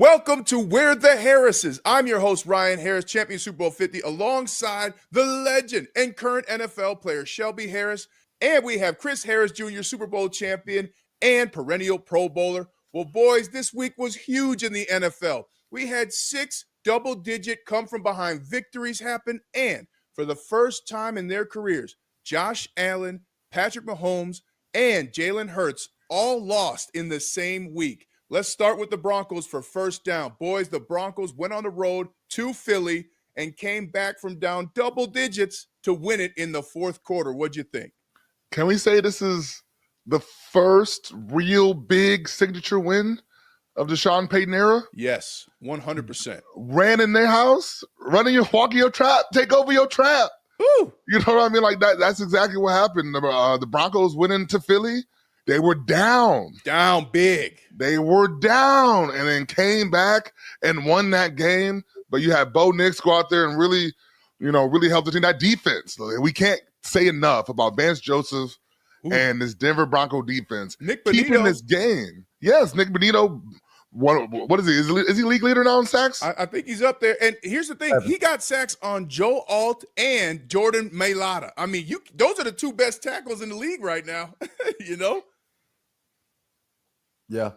Welcome to We're the Harrises. I'm your host, Ryan Harris, champion Super Bowl 50, alongside the legend and current NFL player, Shelby Harris. And we have Chris Harris Jr., Super Bowl champion and perennial Pro Bowler. Well, boys, this week was huge in the NFL. We had 6 double-digit come-from-behind victories happen, and for the first time in their careers, Josh Allen, Patrick Mahomes, and Jalen Hurts all lost in the same week. Let's start with the Broncos for first down. Boys, the Broncos went on the road to Philly and came back from down double digits to win it in the fourth quarter. What'd you think? Can we say this is the first real big signature win of the Sean Payton era? Yes, 100%. Ran in their house, walking your trap, take over your trap. Woo! You know what I mean? Like that's exactly what happened. The Broncos went into Philly. They were down. Down big. They were down and then came back and won that game. But you had Bo Nix go out there and really help the team. That defense, we can't say enough about Vance Joseph and this Denver Bronco defense. Nik Bonitto. Keeping this game. Yes, Nik Bonitto. What is he? Is he league leader now in sacks? I think he's up there. And here's the thing. He got sacks on Joe Alt and Jordan Mailata. I mean, those are the 2 best tackles in the league right now, you know? Yeah.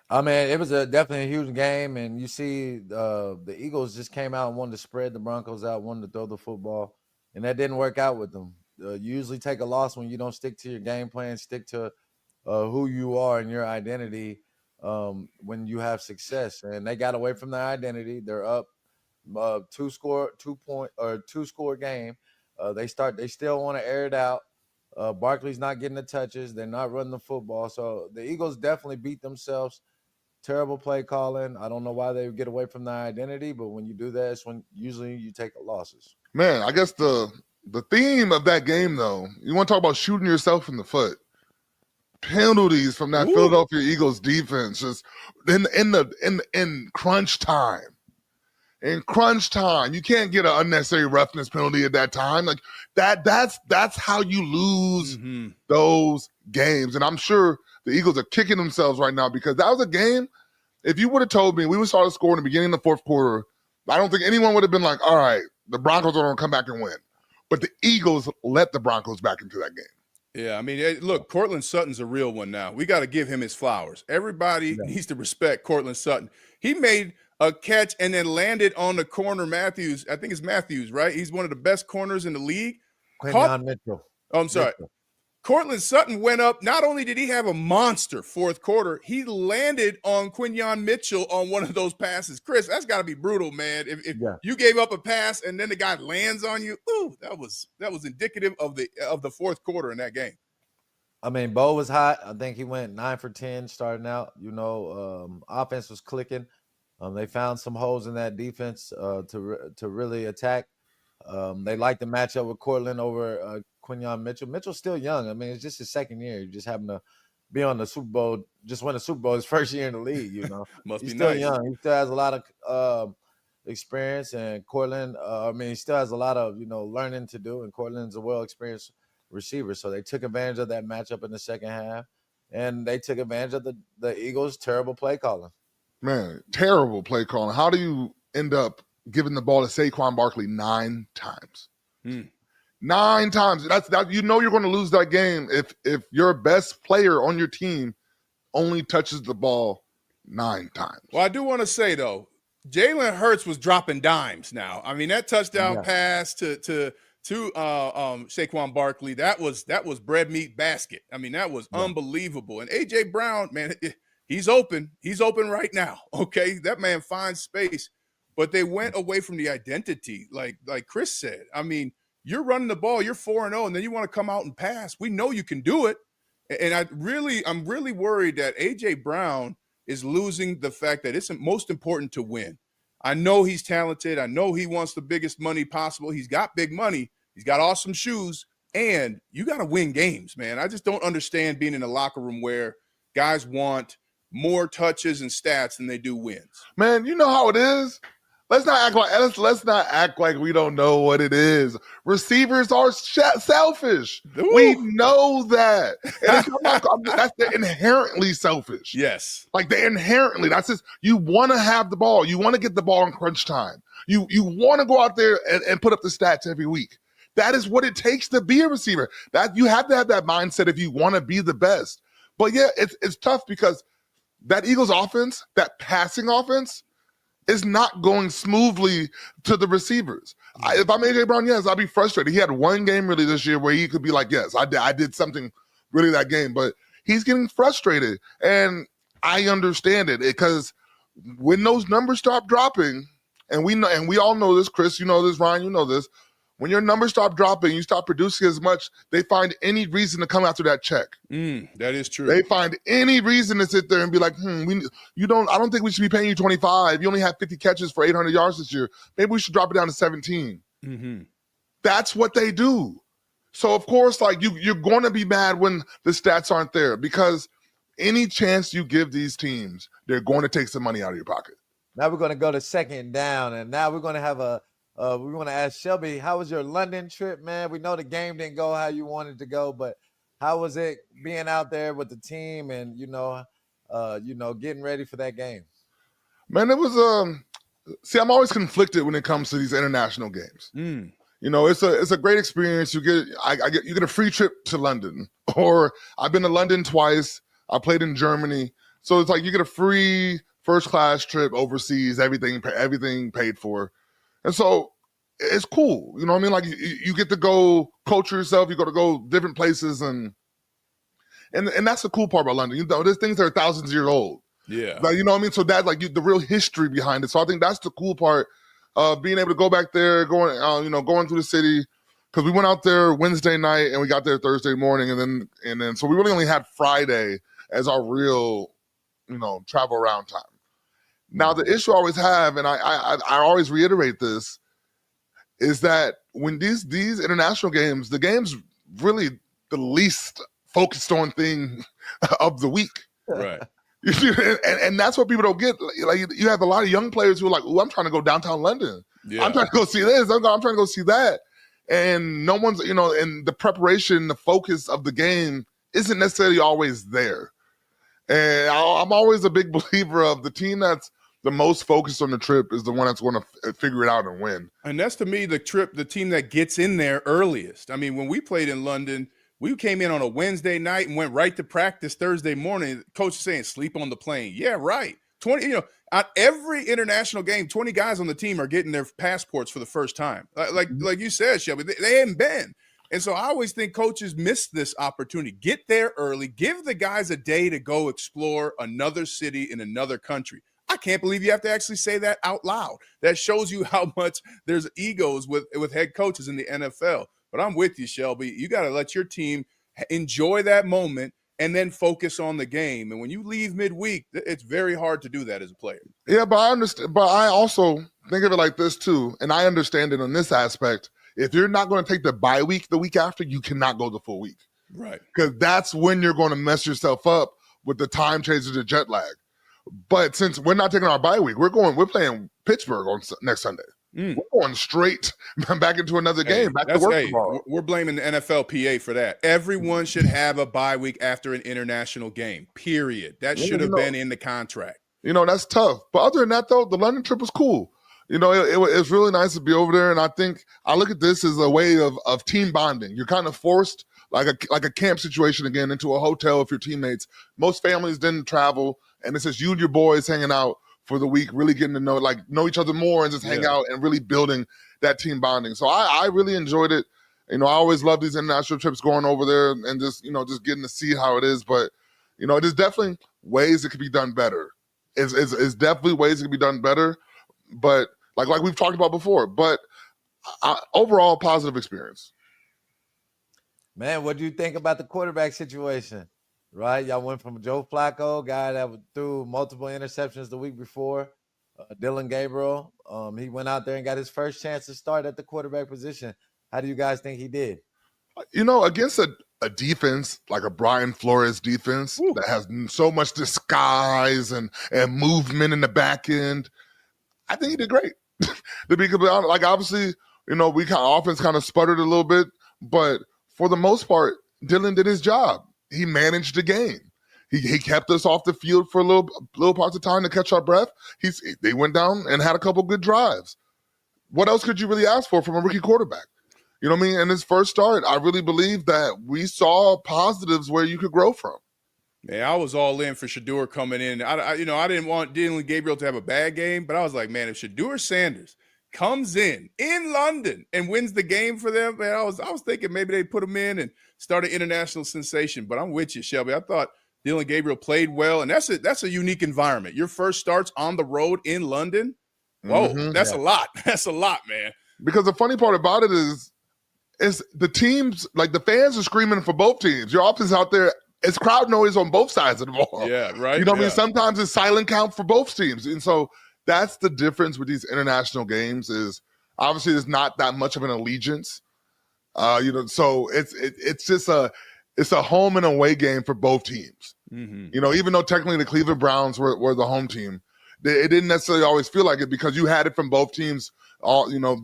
I mean, it was definitely a huge game, and you see the Eagles just came out and wanted to spread the Broncos out, wanted to throw the football, and that didn't work out with them. You usually take a loss when you don't stick to your game plan, stick to who you are and your identity when you have success. And they got away from their identity. They're up 2-score game. They still want to air it out. Barkley's not getting the touches. They're not running the football. So the Eagles definitely beat themselves. Terrible play calling. I don't know why they get away from their identity, but when you do that, it's when usually you take losses. Man, I guess the theme of that game, though, you want to talk about shooting yourself in the foot. Penalties from that Philadelphia Eagles defense, just in crunch time. In crunch time, you can't get an unnecessary roughness penalty at that time. Like that's how you lose those games. And I'm sure the Eagles are kicking themselves right now because that was a game. If you would have told me we would start a score in the beginning of the fourth quarter, I don't think anyone would have been like, all right, the Broncos are going to come back and win. But the Eagles let the Broncos back into that game. Yeah, I mean, look, Cortland Sutton's a real one now. We got to give him his flowers. Everybody needs to respect Cortland Sutton. He made a catch and then landed on the corner. Matthews, I think it's Matthews, right? He's one of the best corners in the league. Quinnen Mitchell. Oh, I'm sorry. Mitchell. Cortland Sutton went up. Not only did he have a monster fourth quarter, he landed on Quinnen Mitchell on one of those passes. Chris, that's got to be brutal, man. If you gave up a pass and then the guy lands on you, that was indicative of the fourth quarter in that game. I mean, Bo was hot. I think he went 9 for 10 starting out. Offense was clicking. They found some holes in that defense to really attack. They like the matchup with Cortland over Quinnen Mitchell. Mitchell's still young. I mean, it's just his second year. You just happen to be on the Super Bowl, just win the Super Bowl his first year in the league, Must He's be still nice. young. He still has a lot of experience, and Cortland, he still has a lot of, learning to do, and Cortland's a well-experienced receiver. So they took advantage of that matchup in the second half, and they took advantage of the Eagles' terrible play calling. Man, terrible play calling. How do you end up giving the ball to Saquon Barkley 9 times? 9 times. That's you're going to lose that game if your best player on your team only touches the ball 9 times. Well, I do want to say though, Jalen Hurts was dropping dimes now. I mean, that touchdown pass to Saquon Barkley, that was bread meat basket. I mean, that was unbelievable. And AJ Brown, man, he's open. He's open right now. Okay, that man finds space, but they went away from the identity, like Chris said. I mean, you're running the ball, you're 4-0, and then you want to come out and pass. We know you can do it, and I'm really worried that AJ Brown is losing the fact that it's most important to win. I know he's talented. I know he wants the biggest money possible. He's got big money. He's got awesome shoes, and you got to win games, man. I just don't understand being in a locker room where guys want more touches and stats than they do wins. Man, you know how it is? Let's not act like we don't know what it is. Receivers are selfish. Ooh. We know that. And that's inherently selfish. Yes. Like they're inherently, that's just, you want to have the ball. You want to get the ball in crunch time. You want to go out there and put up the stats every week. That is what it takes to be a receiver. That you have to have that mindset if you want to be the best. But yeah, it's tough because that Eagles offense, that passing offense, is not going smoothly to the receivers. If I'm AJ Brown, yes, I'd be frustrated. He had one game really this year where he could be like, yes, I did something really that game, but he's getting frustrated. And I understand it because when those numbers stop dropping, and we all know this, Chris, you know this, Ryan, you know this, when your numbers stop dropping, you stop producing as much, they find any reason to come after that check. That is true. They find any reason to sit there and be like, I don't think we should be paying you 25. You only have 50 catches for 800 yards this year. Maybe we should drop it down to 17. Mm-hmm. That's what they do. So of course, like you're going to be mad when the stats aren't there because any chance you give these teams, they're going to take some money out of your pocket. Now we're going to go to second down, and now we're going to have we want to ask Shelby, how was your London trip, man? We know the game didn't go how you wanted to go, but how was it being out there with the team and getting ready for that game? Man, it was I'm always conflicted when it comes to these international games. It's a great experience. You get a free trip to London, or I've been to London twice. I played in Germany, so it's like you get a free first class trip overseas, everything paid for. And so it's cool. You know what I mean? Like you get to go culture yourself. You got to go different places. And that's the cool part about London. There's things that are thousands of years old. Yeah. But you know what I mean? So that's like the real history behind it. So I think that's the cool part of being able to go back there, going through the city. Because we went out there Wednesday night and we got there Thursday morning. And then so we really only had Friday as our real, travel around time. Now, the issue I always have, and I always reiterate this, is that when these international games, the game's really the least focused on thing of the week. Right. and that's what people don't get. Like you have a lot of young players who are like, "Oh, I'm trying to go downtown London. Yeah. I'm trying to go see this. I'm trying to go see that." And no one's, and the preparation, the focus of the game isn't necessarily always there. And I'm always a big believer of the team that's the most focused on the trip is the one that's going to figure it out and win. And that's, to me, the team that gets in there earliest. I mean, when we played in London, we came in on a Wednesday night and went right to practice Thursday morning. Coach is saying, sleep on the plane. Yeah, right. 20, at every international game, 20 guys on the team are getting their passports for the first time. Like you said, Shelby, they hadn't been. And so I always think coaches miss this opportunity. Get there early. Give the guys a day to go explore another city in another country. I can't believe you have to actually say that out loud. That shows you how much there's egos with head coaches in the NFL. But I'm with you, Shelby. You got to let your team enjoy that moment and then focus on the game. And when you leave midweek, it's very hard to do that as a player. Yeah, but I understand. But I also think of it like this too, and I understand it on this aspect. If you're not going to take the bye week the week after, you cannot go the full week. Right. Because that's when you're going to mess yourself up with the time change of the jet lag. But since we're not taking our bye week, we're playing Pittsburgh on next Sunday. We're going straight back into another game, back to work tomorrow. We're blaming the NFLPA for that. Everyone should have a bye week after an international game, period. That should have been in the contract. That's tough. But other than that, though, the London trip was cool. It was really nice to be over there. And I think I look at this as a way of team bonding. You're kind of forced, like a camp situation again, into a hotel with your teammates. Most families didn't travel. And it's just you and your boys hanging out for the week, really getting to know each other more and just hang out and really building that team bonding. So I really enjoyed it. I always love these international trips going over there and just getting to see how it is. But, it is definitely ways it could be done better. It's definitely ways it could be done better. But like we've talked about before, but overall positive experience. Man, what do you think about the quarterback situation? Right, y'all went from Joe Flacco, guy that threw multiple interceptions the week before, Dylan Gabriel. He went out there and got his first chance to start at the quarterback position. How do you guys think he did? Against a defense like a Brian Flores defense that has so much disguise and movement in the back end, I think he did great. To be completely honest, like obviously, we offense kind of sputtered a little bit, but for the most part, Dylan did his job. He managed the game. He kept us off the field for a little parts of time to catch our breath. They went down and had a couple good drives. What else could you really ask for from a rookie quarterback? You know what I mean? In his first start, I really believe that we saw positives where you could grow from. Man, I was all in for Shedeur coming in. I didn't want Dylan Gabriel to have a bad game, but I was like, man, if Shedeur Sanders comes in London and wins the game for them, man, I was thinking maybe they put him in and start an international sensation. But I'm with you, Shelby. I thought Dylan Gabriel played well, and that's a unique environment. Your first starts on the road in London. Whoa, that's a lot. That's a lot, man. Because the funny part about it is the teams, like the fans are screaming for both teams. Your offense out there, it's crowd noise on both sides of the ball. Yeah, right. You know what I mean? Sometimes it's silent count for both teams. And so that's the difference with these international games is obviously there's not that much of an allegiance. So it's just a home and away game for both teams. Mm-hmm. Even though technically the Cleveland Browns were the home team, it didn't necessarily always feel like it because you had it from both teams.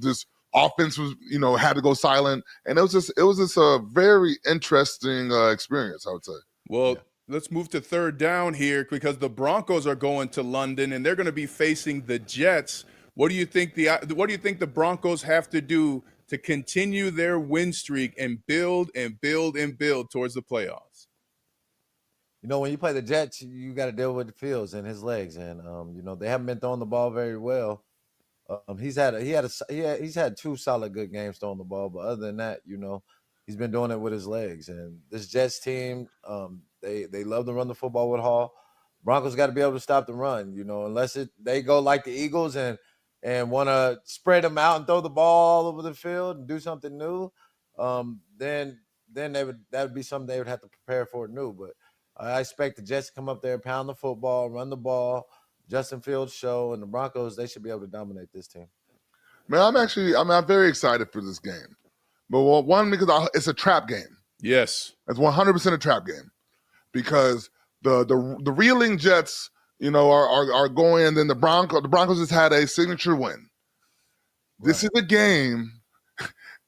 This offense was, had to go silent, and it was just a very interesting experience, I would say. Well, let's move to third down here because the Broncos are going to London and they're going to be facing the Jets. What do you think the Broncos have to do to continue their win streak and build towards the playoffs? When you play the Jets, you got to deal with the Fields and his legs, and they haven't been throwing the ball very well. He's had two solid good games throwing the ball, but other than that, he's been doing it with his legs. And this Jets team, they love to run the football with Hall. Broncos got to be able to stop the run, unless they go like the Eagles and want to spread them out and throw the ball all over the field and do something new. Then that would be something they would have to prepare for new. But I expect the Jets to come up there, pound the football, run the ball. Justin Fields show, and the Broncos, they should be able to dominate this team. Man, I'm very excited for this game. But one, because it's a trap game. Yes. It's 100% a trap game. Because the reeling Jets, are going, and then the Broncos just had a signature win. Right. This is a game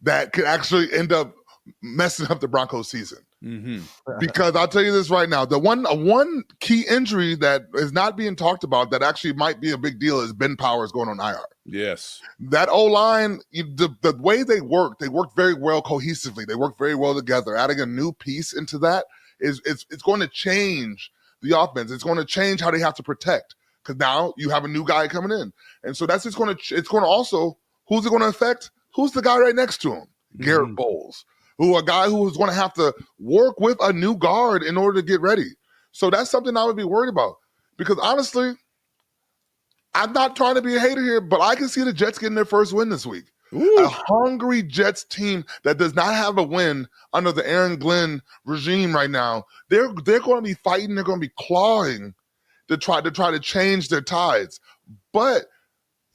that could actually end up messing up the Broncos season. Mm-hmm. Because I'll tell you this right now, one key injury that is not being talked about that actually might be a big deal is Ben Powers going on IR. Yes. That O-line, the way they work very well cohesively. They work very well together. Adding a new piece into that it's going to change the offense. It's going to change how they have to protect because now you have a new guy coming in. And so it's going to also, who's it going to affect? Who's the guy right next to him? Mm-hmm. Garrett Bowles. A guy who is going to have to work with a new guard in order to get ready. So that's something I would be worried about. Because honestly, I'm not trying to be a hater here, but I can see the Jets getting their first win this week. Ooh. A hungry Jets team that does not have a win under the Aaron Glenn regime right now. They're going to be fighting. They're going to be clawing to try to change their tides. But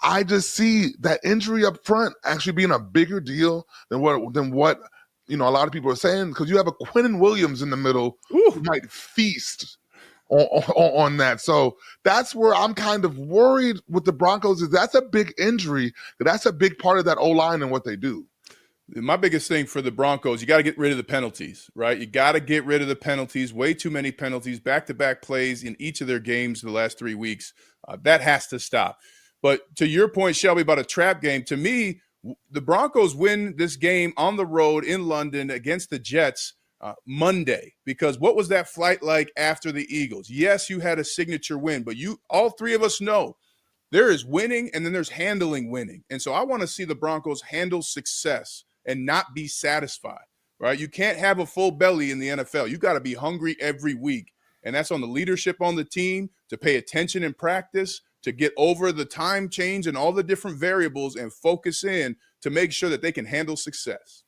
I just see that injury up front actually being a bigger deal than what a lot of people are saying, because you have a Quinnen Williams in the middle who might feast on that. So that's where I'm kind of worried with the Broncos. Is that's a big injury. That's a big part of that O-line and what they do. My biggest thing for the Broncos, you got to get rid of the penalties, right? You got to get rid of the penalties. Way too many penalties, back-to-back plays in each of their games the last 3 weeks. That has to stop. But to your point, Shelby, about a trap game, to me, the Broncos win this game on the road in London against the Jets Monday, because what was that flight like after the Eagles? Yes, you had a signature win, but all three of us know there is winning and then there's handling winning. And so I want to see the Broncos handle success and not be satisfied, right? You can't have a full belly in the NFL. You got to be hungry every week. And that's on the leadership on the team to pay attention in practice, to get over the time change and all the different variables and focus in to make sure that they can handle success.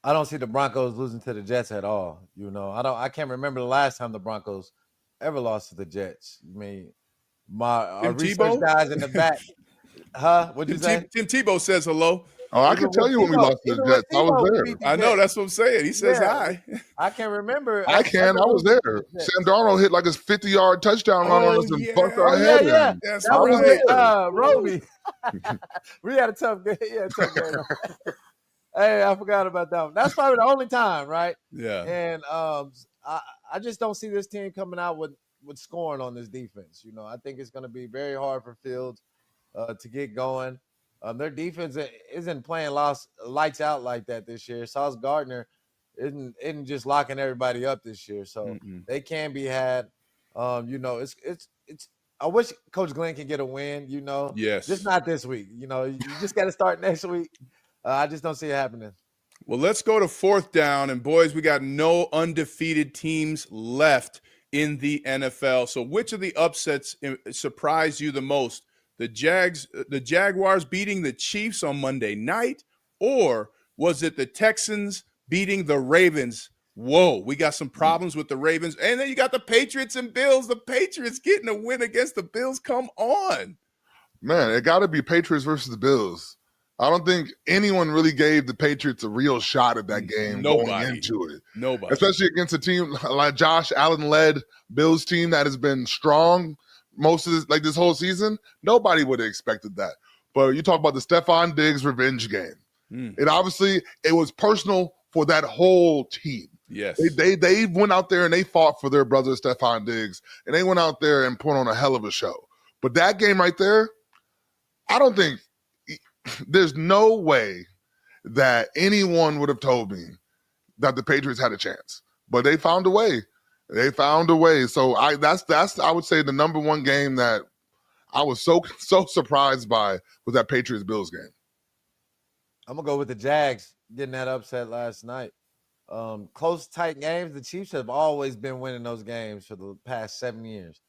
I don't see the Broncos losing to the Jets at all. I can't remember the last time the Broncos ever lost to the Jets. I mean, our research guys in the back. Huh? What'd you say? Tim Tebow says hello. Oh, I Even can tell with you when we Tebow, lost to the even with Jets. I was Tebow, we there. beat the I know, Jets. that's what I'm saying. He says Yeah. hi. I can remember. I was there. Sam Darnold hit like his 50-yard touchdown run on us and bucked our head in. That's That was right. it. Roby. We had a tough game. Hey, I forgot about that one. That's probably the only time, right? Yeah. And I just don't see this team coming out with scoring on this defense. You know, I think it's going to be very hard for Fields to get going. Their defense isn't playing lights out like that this year. Sauce Gardner isn't just locking everybody up this year, so they can be had. You know, it's. I wish Coach Glenn can get a win. You know, Yes, just not this week. You know, you just got to start next week. I just don't see it happening. Well, let's go to fourth down, and boys, we got no undefeated teams left in the NFL. So, which of the upsets surprised you the most? The Jaguars beating the Chiefs on Monday night, or was it the Texans beating the Ravens? Whoa, we got some problems with the Ravens. And then you got the Patriots and Bills. The Patriots getting a win against the Bills. Come on. Man, it got to be Patriots versus the Bills. I don't think anyone really gave the Patriots a real shot at that game going into it. Nobody. Especially against a team like Josh Allen-led Bills team that has been strong most of this whole season. Nobody would have expected that. But you talk about the Stephon Diggs revenge game. It obviously, it was personal for that whole team. Yes. They went out there and they fought for their brother Stephon Diggs, and they went out there and put on a hell of a show. But that game right there, I don't think there's no way that anyone would have told me that the Patriots had a chance. But they found a way. They found a way. So that's I would say the number one game that I was so surprised by was that Patriots Bills game. I'm gonna go with the Jags getting that upset last night. Close, tight games. The Chiefs have always been winning those games for the past 7 years,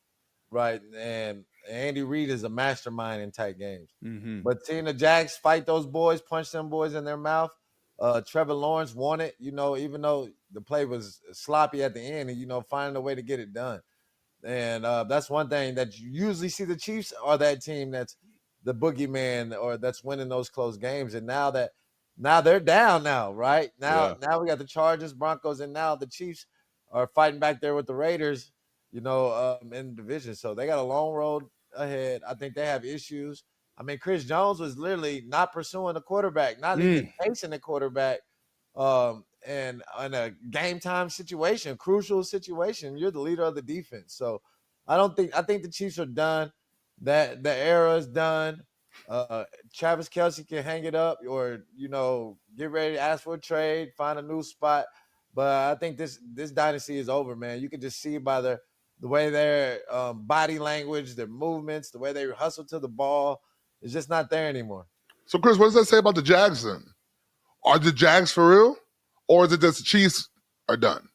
right? And Andy Reid is a mastermind in tight games. But seeing the Jags fight those boys, punch them boys in their mouth, Trevor Lawrence won it, you know, even though the play was sloppy at the end, and, you know, finding a way to get it done. And that's one thing that you usually see. The Chiefs are that team that's the boogeyman or that's winning those close games. And now they're down now, right? Now we got the Chargers, Broncos, and now the Chiefs are fighting back there with the Raiders, you know, in the division. So they got a long road ahead. I think they have issues. I mean, Chris Jones was literally not pursuing the quarterback, not even chasing the quarterback. And in a game time situation, crucial situation, you're the leader of the defense. So I think the Chiefs are done. That the era is done. Travis Kelce can hang it up or, you know, get ready to ask for a trade, find a new spot. But I think this dynasty is over, man. You can just see by the way their body language, their movements, the way they hustle to the ball, it's just not there anymore. So, Chris, what does that say about the Jags then? Are the Jags for real? Or is it just the Chiefs are done?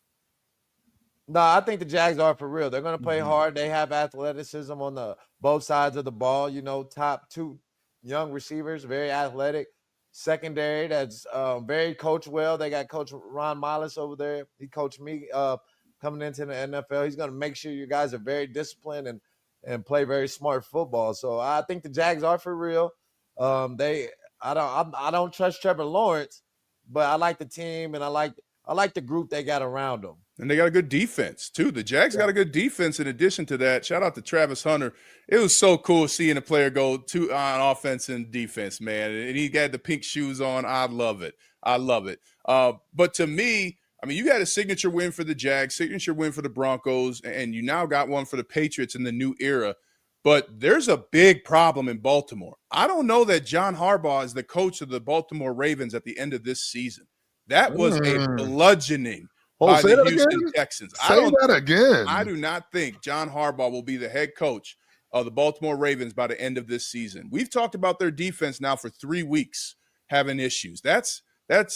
No, I think the Jags are for real. They're going to play hard. They have athleticism on both sides of the ball. You know, top two young receivers, very athletic. Secondary that's very coached well. They got Coach Ron Miles over there. He coached me coming into the NFL. He's going to make sure you guys are very disciplined and play very smart football. So I think the Jags are for real. I don't trust Trevor Lawrence, but I like the team and I like the group they got around them. And they got a good defense, too. The Jags got a good defense in addition to that. Shout out to Travis Hunter. It was so cool seeing a player go on offense and defense, man. And he got the pink shoes on. I love it. But to me, I mean, you got a signature win for the Jags, signature win for the Broncos, and you now got one for the Patriots in the new era. But there's a big problem in Baltimore. I don't know that John Harbaugh is the coach of the Baltimore Ravens at the end of this season. That was a bludgeoning by the Houston Texans. Say that again. I do not think John Harbaugh will be the head coach of the Baltimore Ravens by the end of this season. We've talked about their defense now for 3 weeks having issues. That's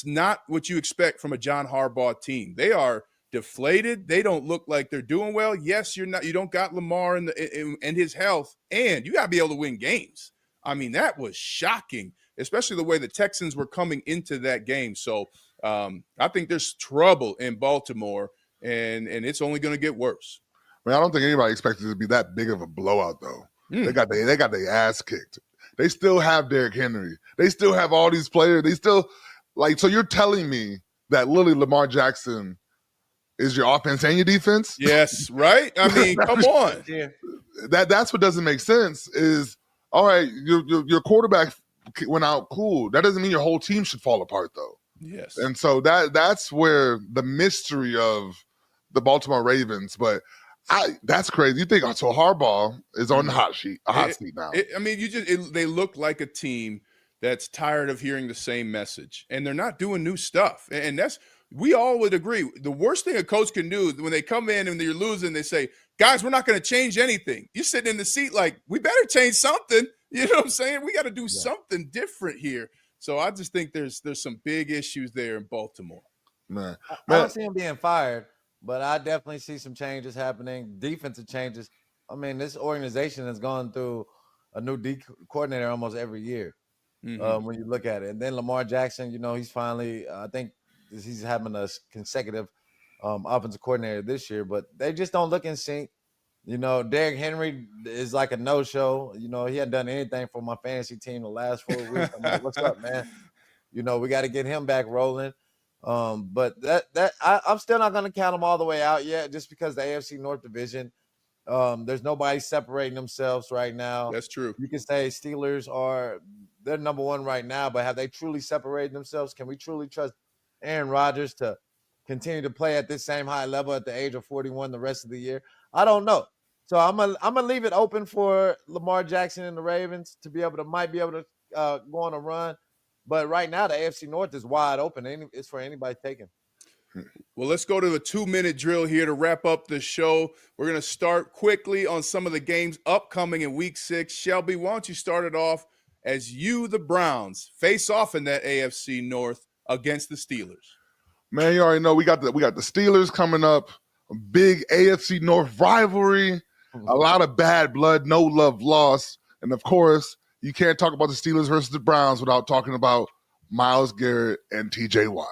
not what you expect from a John Harbaugh team. They are deflated. They don't look like they're doing well. Yes, you don't got Lamar and his health, and you got to be able to win games. I mean, that was shocking, especially the way the Texans were coming into that game. So I think there's trouble in Baltimore, and it's only going to get worse. I mean, I don't think anybody expected it to be that big of a blowout, though. They got their ass kicked. They still have Derrick Henry. They still have all these players. They still so you're telling me that literally Lamar Jackson is your offense and your defense? Yes, right? I mean, come on. Yeah. That's what doesn't make sense is, all right, your quarterback went out, cool. That doesn't mean your whole team should fall apart, though. Yes. And so that's where the mystery of the Baltimore Ravens, but that's crazy. You think so Harbaugh is on the hot seat now. I mean, they look like a team that's tired of hearing the same message, and they're not doing new stuff. And we all would agree. The worst thing a coach can do is when they come in and you're losing, they say, guys, we're not going to change anything. You're sitting in the seat like, we better change something. You know what I'm saying? We got to do something different here. So I just think there's some big issues there in Baltimore. Man. I don't see him being fired, but I definitely see some changes happening, defensive changes. I mean, this organization has gone through a new coordinator almost every year when you look at it. And then Lamar Jackson, he's finally, I think he's having a consecutive offensive coordinator this year, but they just don't look in sync. Derrick Henry is like a no-show. He hadn't done anything for my fantasy team the last 4 weeks. I'm like, what's up, man? We got to get him back rolling. But I'm still not going to count them all the way out yet, just because the AFC North division, there's nobody separating themselves right now. That's true. You can say Steelers they're number one right now, but have they truly separated themselves? Can we truly trust Aaron Rodgers to continue to play at this same high level at the age of 41 the rest of the year? I don't know. So I'm gonna leave it open for Lamar Jackson and the Ravens to might be able to go on a run. But right now, the AFC North is wide open. It's for anybody taking. Well, let's go to the 2-minute drill here to wrap up the show. We're going to start quickly on some of the games upcoming in Week 6. Shelby, why don't you start it off as the Browns, face off in that AFC North against the Steelers? Man, you already know we got the Steelers coming up. A big AFC North rivalry. A lot of bad blood, no love lost. And, of course, you can't talk about the Steelers versus the Browns without talking about Myles Garrett and T.J. Watt.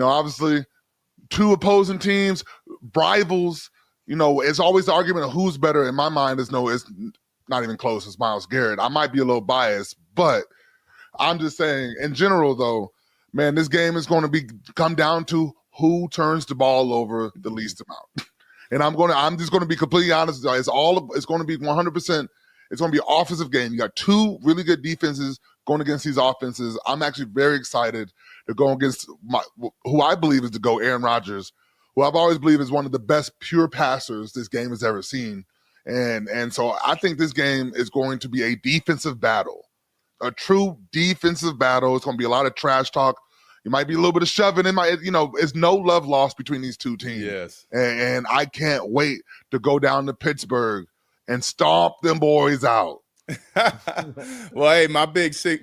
Obviously, two opposing teams, rivals. It's always the argument of who's better. In my mind, it's not even close. It's Myles Garrett. I might be a little biased, but I'm just saying, in general, though, man, this game is going to come down to who turns the ball over the least amount. And I'm just going to be completely honest. It's going to be 100%. It's going to be an offensive game. You got two really good defenses going against these offenses. I'm actually very excited to go against who I believe is to go Aaron Rodgers, who I've always believed is one of the best pure passers this game has ever seen. And so I think this game is going to be a defensive battle, a true defensive battle. It's going to be a lot of trash talk. It might be a little bit of shoving in it's no love lost between these two teams. Yes. And I can't wait to go down to Pittsburgh and stomp them boys out. Well, hey, my week 6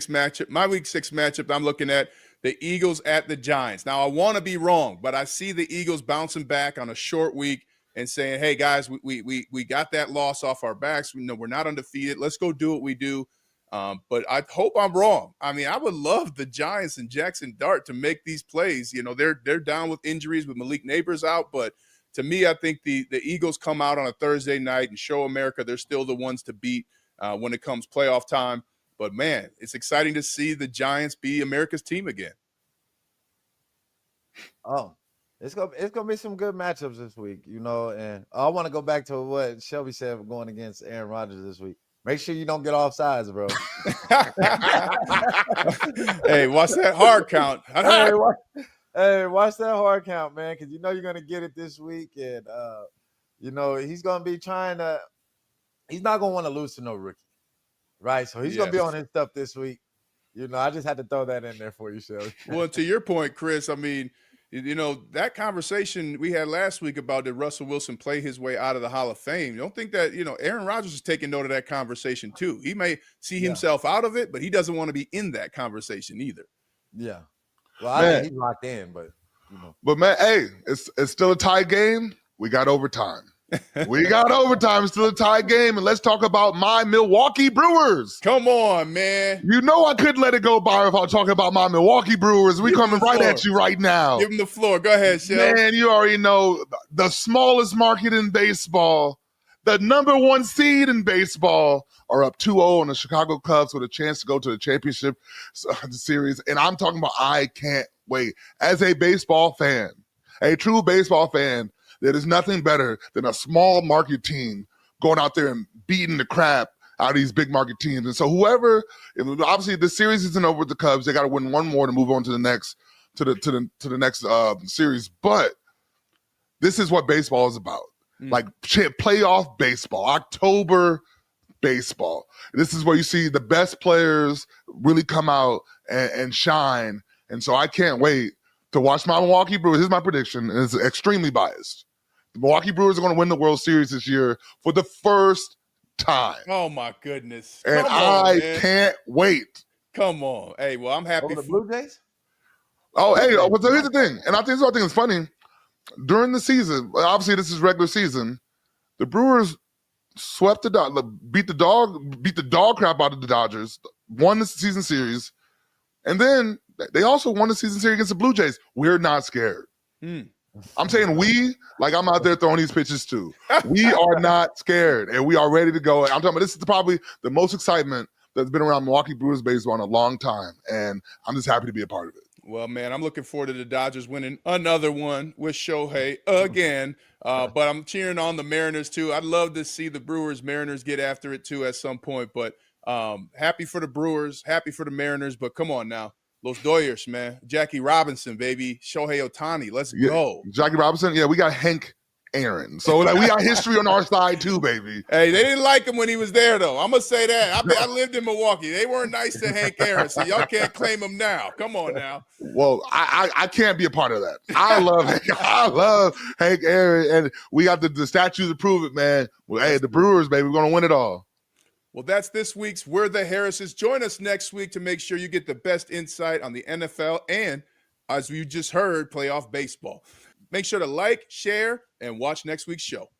matchup, I'm looking at the Eagles at the Giants. Now, I want to be wrong, but I see the Eagles bouncing back on a short week and saying, hey, guys, we got that loss off our backs. We're not undefeated. Let's go do what we do. But I hope I'm wrong. I mean, I would love the Giants and Jackson Dart to make these plays. They're down with injuries with Malik Neighbors out, but to me, I think the Eagles come out on a Thursday night and show America they're still the ones to beat when it comes playoff time. But, man, it's exciting to see the Giants be America's team again. Oh, it's gonna be some good matchups this week, and I want to go back to what Shelby said going against Aaron Rodgers this week. Make sure you don't get off sides, bro. Hey, watch that hard count. Watch that hard count, man, because you're going to get it this week. And, he's going to be he's not going to want to lose to no rookie, right? So he's going to be on his stuff this week. I just had to throw that in there for you, Shelby. Well, to your point, Chris, I mean, that conversation we had last week about did Russell Wilson play his way out of the Hall of Fame? Don't think that, Aaron Rodgers is taking note of that conversation too. He may see himself out of it, but he doesn't want to be in that conversation either. Yeah. Well, I think he's locked in, but But man, hey, it's still a tie game. We got overtime. It's still a tie game, and let's talk about my Milwaukee Brewers. Come on, man. I couldn't let it go by without talking about my Milwaukee Brewers. We coming right at you right now. Give him the floor. Go ahead, Shel. Man, you already know the smallest market in baseball. the number 1 seed in baseball, are up 2-0 on the Chicago Cubs with a chance to go to the championship series. And I'm talking about I can't wait. As a baseball fan, a true baseball fan, there is nothing better than a small market team going out there and beating the crap out of these big market teams. And so obviously the series isn't over with the Cubs. They got to win one more to move on to the next series. But this is what baseball is about. Like playoff baseball, October baseball. This is where you see the best players really come out and shine. And so I can't wait to watch my Milwaukee Brewers. Here's my prediction, and it's extremely biased. The Milwaukee Brewers are going to win the World Series this year for the first time. Oh, my goodness. And I can't wait. Come on. Hey, well, I'm happy. The Blue Jays? Oh, hey, so here's the thing. And I think it's funny. During the season, obviously this is regular season, the Brewers swept beat the dog crap out of the Dodgers, won the season series, and then they also won the season series against the Blue Jays. We're not scared. I'm saying I'm out there throwing these pitches too. We are not scared, and we are ready to go. I'm talking about this is probably the most excitement that's been around Milwaukee Brewers baseball in a long time, and I'm just happy to be a part of it. Well, man, I'm looking forward to the Dodgers winning another one with Shohei again. But I'm cheering on the Mariners, too. I'd love to see the Mariners get after it, too, at some point. But happy for the Brewers, happy for the Mariners. But come on now. Los Doyers, man. Jackie Robinson, baby. Shohei Ohtani. Let's go. Jackie Robinson. Yeah, we got Hank Aaron. So we got history on our side, too, baby. Hey, they didn't like him when he was there, though. I'm going to say that. I lived in Milwaukee. They weren't nice to Hank Aaron, so y'all can't claim him now. Come on now. Well, I can't be a part of that. I love Hank Aaron, and we got the statues to prove it, man. Well, hey, the Brewers, baby, we're going to win it all. Well, that's this week's We're the Harrises. Join us next week to make sure you get the best insight on the NFL and, as you just heard, playoff baseball. Make sure to like, share, and watch next week's show.